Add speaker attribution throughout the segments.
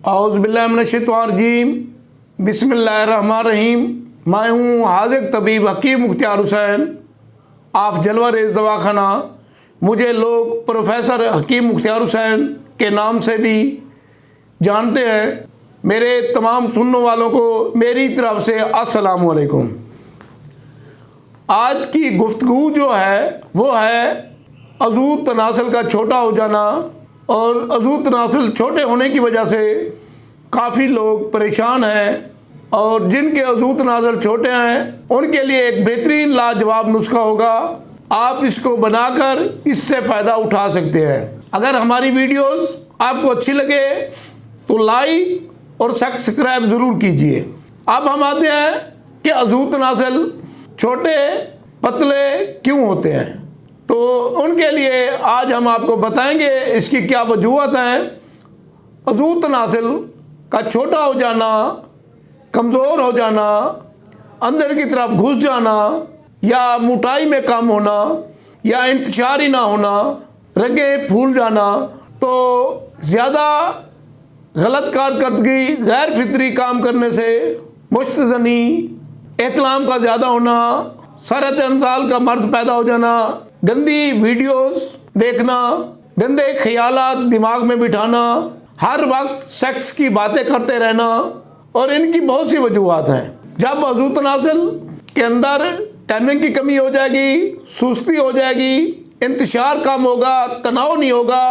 Speaker 1: औज़ुबिल्लाहिमिनश्शैतानिर्रजीम बिस्मिल्लाहिर्रहमानिर्रहीम। मैं हूँ हाज़िक तबीब हकीम मुख्तियार हुसैन ऑफ जलवा रेज़ दवाखाना। मुझे लोग प्रोफेसर हकीम मुख्तियार हुसैन के नाम से भी जानते हैं। मेरे तमाम सुनने वालों को मेरी तरफ से अस्सलामु अलैकुम। आज की गुफ्तगू जो है वो है अज़ू तनासल का छोटा हो जाना। और अज़ू तनासल छोटे होने की वजह से काफ़ी लोग परेशान हैं, और जिनके अज़ू तनासल छोटे हैं उनके लिए एक बेहतरीन लाजवाब नुस्खा होगा। आप इसको बनाकर इससे फ़ायदा उठा सकते हैं। अगर हमारी वीडियोस आपको अच्छी लगे तो लाइक और सब्सक्राइब ज़रूर कीजिए। अब हम आते हैं कि अज़ू तनासल छोटे पतले क्यों होते हैं, तो उनके लिए आज हम आपको बताएंगे इसकी क्या वजूहत हैं। अज़ू तनासल का छोटा हो जाना, कमज़ोर हो जाना, अंदर की तरफ घुस जाना, या मोटाई में कम होना, या इंतशार ही ना होना, रगें फूल जाना, तो ज़्यादा गलत कारकर्दगी, गैर फितरी काम करने से, मुस्तज़नी, एहतलाम का ज़्यादा होना, सरत अंसाल का मर्ज़ पैदा हो जाना, गंदी वीडियोस देखना, गंदे ख्यालात दिमाग में बिठाना, हर वक्त सेक्स की बातें करते रहना, और इनकी बहुत सी वजूहत हैं। जब अज़ू तनासल के अंदर टाइमिंग की कमी हो जाएगी, सुस्ती हो जाएगी, इंतशार कम होगा, तनाव नहीं होगा,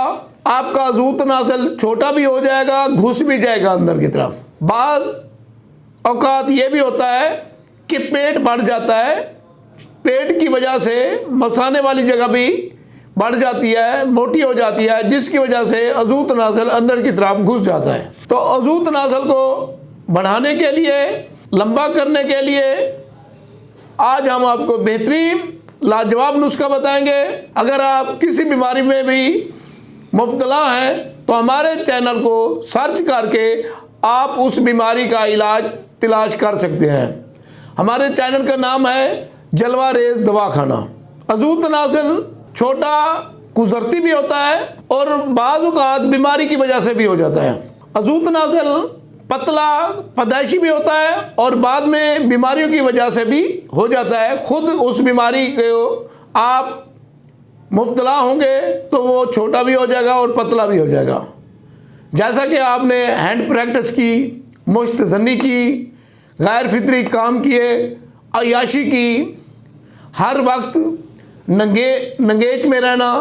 Speaker 1: आपका अज़ू तनासल छोटा भी हो जाएगा, घुस भी जाएगा अंदर की तरफ। बाज़ औकात ये भी होता है कि पेट बढ़ जाता है, पेट की वजह से मसाने वाली जगह भी बढ़ जाती है, मोटी हो जाती है, जिसकी वजह से अज़ू तनासल अंदर की तरफ घुस जाता है। तो अज़ू तनासल को बढ़ाने के लिए, लंबा करने के लिए आज हम आपको बेहतरीन लाजवाब नुस्खा बताएंगे। अगर आप किसी बीमारी में भी मुब्तला हैं तो हमारे चैनल को सर्च करके आप उस बीमारी का इलाज तलाश कर सकते हैं। हमारे चैनल का नाम है जलवा रेज़ दवाखाना। अज़ू तनासल छोटा गुज़रती भी होता है और बाज़ औक़ात बीमारी की वजह से भी हो जाता है। अज़ू तनासल पतला पैदाइशी भी होता है और बाद में बीमारियों की वजह से भी हो जाता है। खुद उस बीमारी को आप मुब्तला होंगे तो वो छोटा भी हो जाएगा और पतला भी हो जाएगा। जैसा कि आपने हैंड प्रैक्टिस की, मुस्तज़नी की, गैर फितरी काम किए, अय्याशी की, हर वक्त नंगेच में रहना,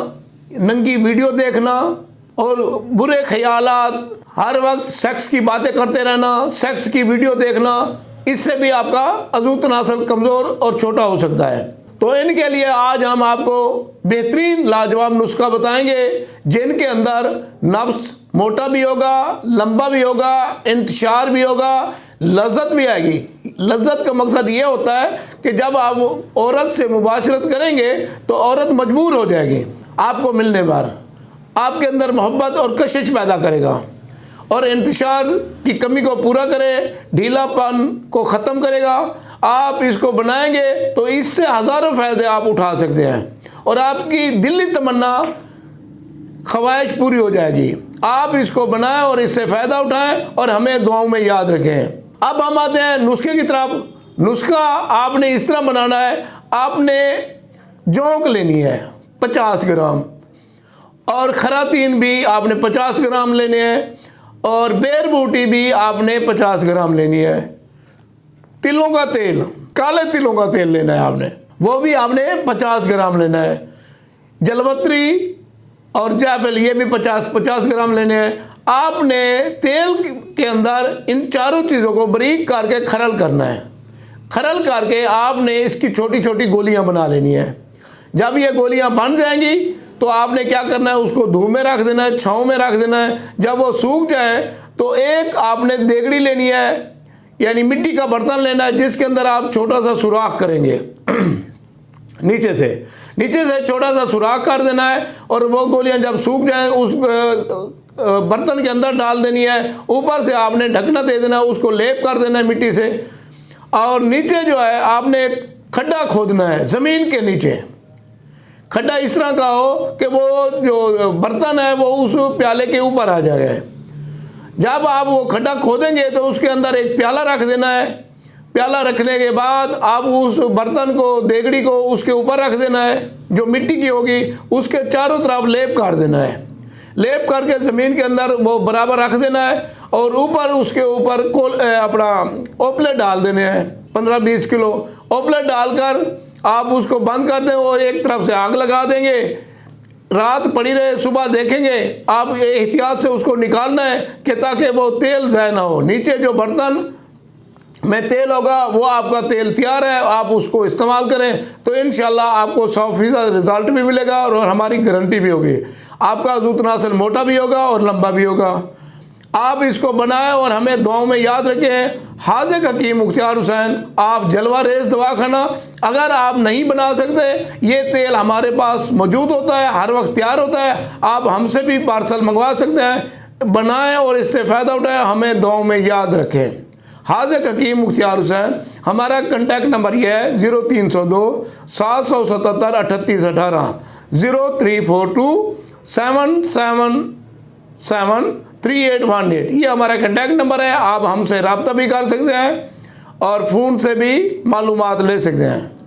Speaker 1: नंगी वीडियो देखना और बुरे ख्यालात, हर वक्त सेक्स की बातें करते रहना, सेक्स की वीडियो देखना, इससे भी आपका अज़ू तनासल कमज़ोर और छोटा हो सकता है। तो इनके लिए आज हम आपको बेहतरीन लाजवाब नुस्खा बताएंगे, जिनके अंदर नफ्स मोटा भी होगा, लंबा भी होगा, इंतशार भी होगा, लज्जत भी आएगी। लज्जत का मकसद ये होता है कि जब आप औरत से मुबाशरत करेंगे तो औरत मजबूर हो जाएगी आपको मिलने पर, आपके अंदर मोहब्बत और कशिश पैदा करेगा, और इंतशार की कमी को पूरा करे, ढीलापन को ख़त्म करेगा। आप इसको बनाएंगे तो इससे हज़ारों फ़ायदे आप उठा सकते हैं और आपकी दिली तमन्ना ख्वाहिश पूरी हो जाएगी। आप इसको बनाएं और इससे फ़ायदा उठाएं और हमें दुआओं में याद रखें। अब हम आते हैं नुस्खे की तरफ। नुस्खा आपने इस तरह बनाना है। आपने जौंक लेनी है 50 ग्राम, और खरातीन भी आपने 50 ग्राम लेने हैं, और बेर बूटी भी आपने 50 ग्राम लेनी है। तिलों का तेल, काले तिलों का तेल लेना है आपने, वो भी आपने 50 ग्राम लेना है। जलवत्री और जायफल ये भी 50 ग्राम लेने हैं। आपने तेल के अंदर इन चारों चीज़ों को बारीक करके खरल करना है। खरल करके आपने इसकी छोटी छोटी गोलियां बना लेनी है। जब ये गोलियां बन जाएंगी तो आपने क्या करना है, उसको धूप में रख देना है, छाँव में रख देना है। जब वो सूख जाए तो एक आपने देगड़ी लेनी है, यानी मिट्टी का बर्तन लेना है, जिसके अंदर आप छोटा सा सुराख करेंगे नीचे से छोटा सा सुराख कर देना है, और वो गोलियां जब सूख जाएं उस बर्तन के अंदर डाल देनी है। ऊपर से आपने ढकना दे देना, उसको लेप कर देना है मिट्टी से, और नीचे जो है आपने खड्डा खोदना है ज़मीन के नीचे। खड्डा इस तरह का हो कि वो जो बर्तन है वो उस प्याले के ऊपर आ जाए। जब आप वो खड्डा खोदेंगे तो उसके अंदर एक प्याला रख देना है। प्याला रखने के बाद आप उस बर्तन को, देगड़ी को उसके ऊपर रख देना है, जो मिट्टी की होगी उसके चारों तरफ लेप कर देना है। लेप करके ज़मीन के अंदर वो बराबर रख देना है और ऊपर उसके ऊपर अपना ओपले डाल देने हैं 15-20 किलो। ओपले डालकर आप उसको बंद कर दें और एक तरफ से आग लगा देंगे। रात पड़ी रहे, सुबह देखेंगे। आप एहतियात से उसको निकालना है कि ताकि वो तेल ज़ाय ना हो। नीचे जो बर्तन में तेल होगा वो आपका तेल तैयार है, आप उसको इस्तेमाल करें तो इंशाल्लाह आपको 100% रिज़ल्ट भी मिलेगा और हमारी गारंटी भी होगी। आपका अज़ू तनासल मोटा भी होगा और लंबा भी होगा। आप इसको बनाएं और हमें दुआओं में याद रखें। हाज़िर हकीम मुख्तार हुसैन, आप जलवा रेज़ दवाखाना। अगर आप नहीं बना सकते, ये तेल हमारे पास मौजूद होता है, हर वक्त तैयार होता है। आप हमसे भी पार्सल मंगवा सकते हैं। बनाएं और इससे फ़ायदा उठाएं। हमें दुआओं में याद रखें। हाज़िर हकीम मुख्तार हुसैन। हमारा कॉन्टैक्ट नंबर यह है 0302 777 3818, 0342 777 3818। ये हमारा कॉन्टैक्ट नंबर है। आप हमसे रब्ता भी कर सकते हैं और फ़ोन से भी मालूमात ले सकते हैं।